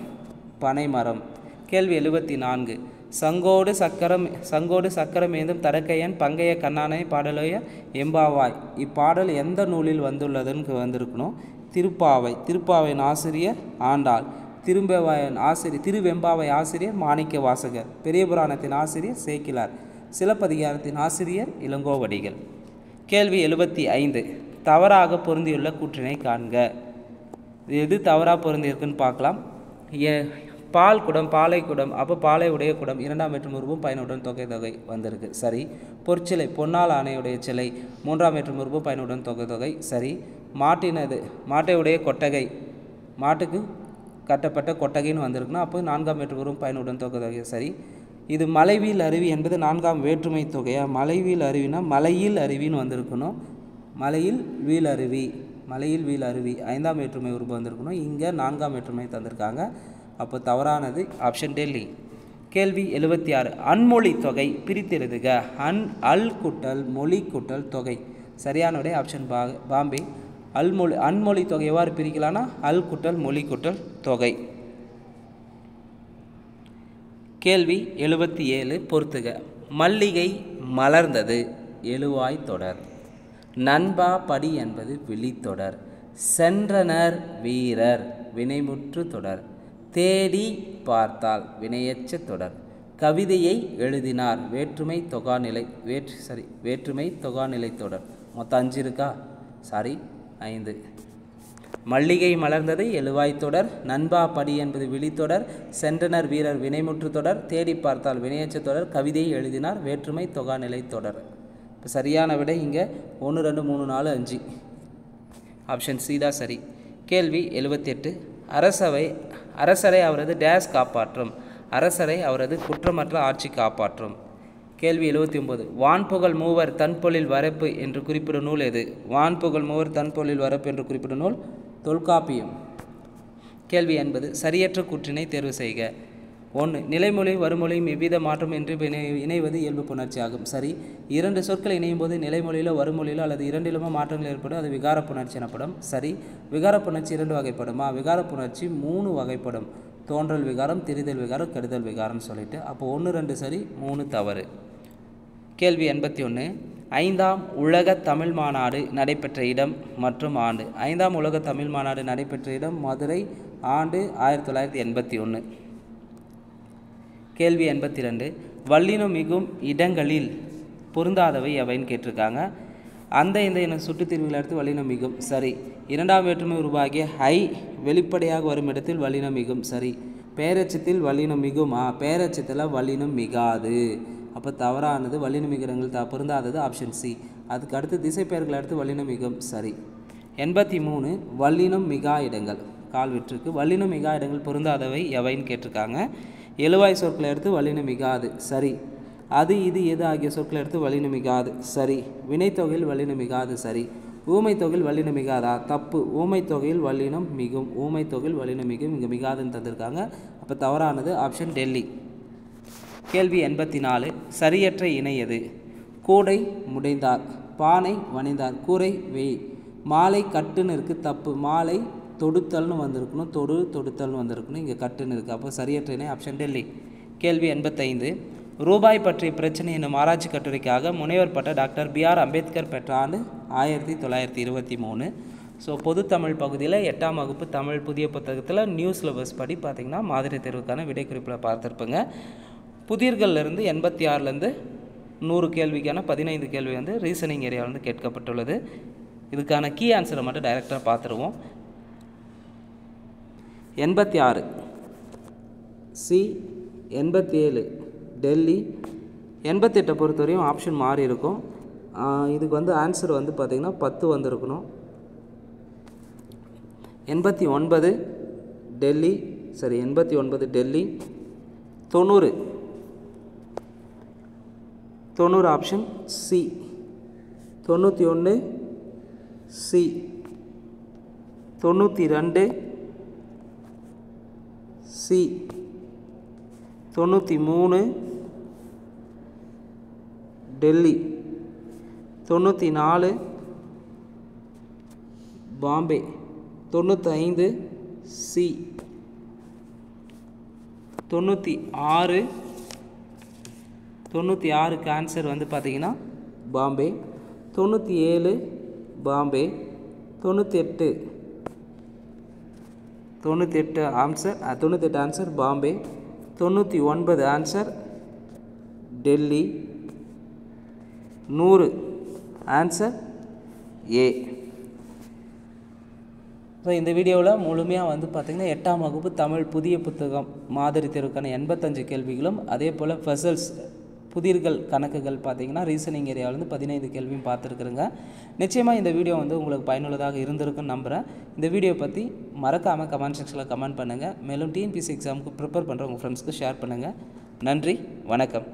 பனை மரம். கேள்வி 74. சங்கோடு சக்கரம் ஏந்தும் தடக்கையன் பங்கைய கண்ணானை பாடலைய எம்பாவாய். இப்பாடல் எந்த நூலில் வந்துள்ளதுன்னு வந்திருக்கணும்? திருப்பாவை. திருப்பாவையின் ஆசிரியர் ஆண்டாள். திருவெம்பாவை ஆசிரியர் மாணிக்க வாசகர். பெரிய புராணத்தின் ஆசிரியர் சேக்கிலார். சிலப்பதிகாரத்தின் ஆசிரியர் இளங்கோவடிகள். கேள்வி 75. தவறாக பொருந்தியுள்ள கூற்றினை காண்க. எது தவறாக பொருந்தியிருக்குன்னு பார்க்கலாம். பால் குடம், பாலை குடம். அப்போ பாலை உடைய குடம் 2ஆம் வேற்றுமை உறுப்பும் பயனுடன் தொகை வந்திருக்கு. சரி. பொற்சிலை, பொன்னால் ஆணையுடைய சிலை 3ஆம் வேற்றுமை உறுப்பு பயனுடன் தொகை. சரி. மாட்டை உடைய கொட்டகை, மாட்டுக்கு கட்டப்பட்ட கொட்டகைன்னு வந்திருக்குன்னா அப்போ 4ஆம் வேற்றுமை உறுப்பு பயனுடன் தொகை. சரி. இது மலைவீல் அருவி என்பது 4ஆம் வேற்றுமை தொகையா? மலைவீல் அருவினா மலையில் அருவின்னு வந்திருக்கணும். மலையில் வீல் அருவி 5ஆம் வேற்றுமை உறுப்பு வந்திருக்கணும். இங்கே 4ஆம் வேற்றுமை தந்திருக்காங்க. அப்போ தவறானது ஆப்ஷன் டெல்லி. கேள்வி 76. அன்மொழி தொகை பிரித்தெழுதுக. அல் கூட்டல் மொழி கூட்டல் தொகை. சரியானவுடைய ஆப்ஷன் பாம்பே. அன்மொழி தொகை எவ்வாறு பிரிக்கலான்னா அல் கூட்டல் மொழி கூட்டல் தொகை. கேள்வி 77. பொறுத்துக. மல்லிகை மலர்ந்தது எழுவாய் தொடர். நண்பா படி என்பது விழித்தொடர். சென்றனர் வீரர் வினைமுற்று தொடர். தேடி பார்த்தால் வினையெச்ச தொடர். கவிதையை எழுதினார் வேற்றுமை தொகாநிலை வேற்றுமை தொகாநிலை தொடர். மொத்தம் 5 இருக்கா? 5. மல்லிகை மலர்ந்தது எழுவாய் தொடர். நண்பா படி என்பது விழித்தொடர். சென்றனர் வீரர் வினைமுற்று தொடர். தேடி பார்த்தால் வினையெச்ச தொடர். கவிதையை எழுதினார் வேற்றுமை தொகாநிலை தொடர். இப்போ சரியான விடை இங்கே 1 2 3 4 5. ஆப்ஷன் சி தான் சரி. கேள்வி 78. அரசரை அவரது டேஸ் காப்பாற்றும். அரசரை அவரது குற்றமற்ற ஆட்சி காப்பாற்றும். கேள்வி 79. வான்புகழ் மூவர் தன்பொழில் வரப்பு என்று குறிப்பிடும் நூல் எது? வான்புகழ் மூவர் தன்பொழில் வரப்பு என்று குறிப்பிடும் நூல் தொல்காப்பியம். கேள்வி 80. சரியற்ற கூற்றினை தேர்வு செய்க. 1. நிலைமொழி வருமொழியும் எவ்வித மாற்றம் என்று இணைவது இயல்பு புணர்ச்சி ஆகும். சரி. 2 சொற்கள் இணையும் போது நிலைமொழியிலோ வருமொழியிலோ அல்லது இரண்டிலுமோ மாற்றங்கள் ஏற்படும், அது விகார புணர்ச்சி எனப்படும். சரி. விகார புணர்ச்சி 2 வகைப்படுமா? விகார புணர்ச்சி 3 வகைப்படும். தோன்றல் விகாரம், திரிதல் விகாரம், கெடுதல் விகாரம்னு சொல்லிட்டு. அப்போ 1 2 சரி, 3 தவறு. கேள்வி 81. 5ஆம் உலக தமிழ் மாநாடு நடைபெற்ற இடம் மற்றும் ஆண்டு. 5ஆம் உலக தமிழ் மாநாடு நடைபெற்ற இடம் மதுரை. ஆண்டு 1981. கேள்வி 82. வல்லினம் மிகும் இடங்களில் பொருந்தாதவை எவைன்னு கேட்டிருக்காங்க. அந்த இந்த என சுட்டுத்தீர்வுகளை எடுத்து வல்லினம் மிகும். சரி. 2ஆம் வேற்றுமை உருவாகிய ஐ வெளிப்படையாக வரும் இடத்தில் வல்லினம் மிகும். சரி. பேரச்சத்தில் வல்லினம் மிகுமா? பேரச்சத்தில் வல்லினம் மிகாது. அப்போ தவறானது. வல்லினம் மிகிறங்கள் பொருந்தாதது ஆப்ஷன் சி. அதுக்கு அடுத்து திசைப்பெயர்களை எடுத்து வல்லினம் மிகும். சரி. 83. வல்லினம் மிகா இடங்கள் கால்விற்றுக்கு. வல்லினம் மிகா இடங்கள் பொருந்தாதவை எவைன்னு கேட்டிருக்காங்க. எழுவாய் சொற்களை எடுத்து வல்லினம் மிகாது. சரி. அது இது எது ஆகிய சொற்களை எடுத்து வல்லினம் மிகாது. சரி. வினைத்தொகையில் வல்லினம் மிகாது. சரி. ஊமை தொகையில் வல்லினம் மிகாதா? தப்பு. ஊமை தொகையில் வல்லினம் மிகும். ஊமை தொகையில் வல்லினம் மிகும். இங்கே மிகாதுன்னு தந்திருக்காங்க. அப்போ தவறானது ஆப்ஷன் டெல்லி. கேள்வி 84. சரியற்ற இணை எது? கூடை முடைந்தார், பானை வணைந்தார், கூரை வெய், மாலை கட்டுன்னு இருக்குது. தப்பு. மாலை தொடுத்தல்னு வந்திருக்கணும், தொடுத்தல்னு வந்திருக்கணும். இங்கே கட்டுன்னு இருக்குது. அப்போ சரியற்ற இணை ஆப்ஷன் டெல்லி. கேள்வி 85. ரூபாய் பற்றிய பிரச்சனை என்னும் ஆராய்ச்சி கட்டுரைக்காக முனைவர் பட்ட டாக்டர் B.R. அம்பேத்கர் பெற்ற ஆண்டு 1923. ஸோ பொதுத்தமிழ் பகுதியில் 8ஆம் வகுப்பு தமிழ் புதிய புத்தகத்தில் நியூ சிலபஸ் படி பார்த்திங்கன்னா மாதிரி தேர்வுக்கான விடைக்குறிப்பில் பார்த்துருப்பேங்க. புதிர்கள்லேருந்து 86லேருந்து 100 கேள்விக்கான 15 கேள்வி வந்து ரீசனிங் ஏரியாவிலேருந்து கேட்கப்பட்டுள்ளது. இதுக்கான கீ ஆன்சரை மட்டும் டைரெக்டாக பார்த்துருவோம். 86 சி, 87 டெல்லி, 88 பொறுத்தவரையும் ஆப்ஷன் மாறி இருக்கும். இதுக்கு வந்து ஆன்சர் வந்து பார்த்திங்கன்னா 10 வந்திருக்கணும். 89 டெல்லி, சரி 89 Delhi. 90 option C. 91 C. 92 C. 93 Delhi. 94 Bombay. 95 C. 96 answer வந்து பார்த்திங்கன்னா Bombay. 97 Bombay. 98 answer Bombay. 99 answer Delhi. 100 answer A. So இந்த வீடியோவில் முழுமையாக வந்து பார்த்திங்கன்னா 8ஆம் வகுப்பு தமிழ் புதிய புத்தகம் மாதிரி தேர்வுக்கான 85 கேள்விகளும், அதே போல் ஃபசல்ஸ் புதிர்கள் கணக்குகள் பார்த்திங்கன்னா ரீசனிங் ஏரியாவிலேருந்து 15 கேள்வியும் பார்த்துருக்குறேங்க. நிச்சயமாக இந்த வீடியோ வந்து உங்களுக்கு பயனுள்ளதாக இருந்திருக்குன்னு நம்புகிறேன். இந்த வீடியோ பற்றி மறக்காமல் கமெண்ட் செக்ஷனில் கமெண்ட் பண்ணுங்கள். மேலும் TNPSC எக்ஸாமுக்கு ப்ரிப்பேர் பண்ணுற உங்கள் ஃப்ரெண்ட்ஸ்க்கு ஷேர் பண்ணுங்கள். நன்றி, வணக்கம்.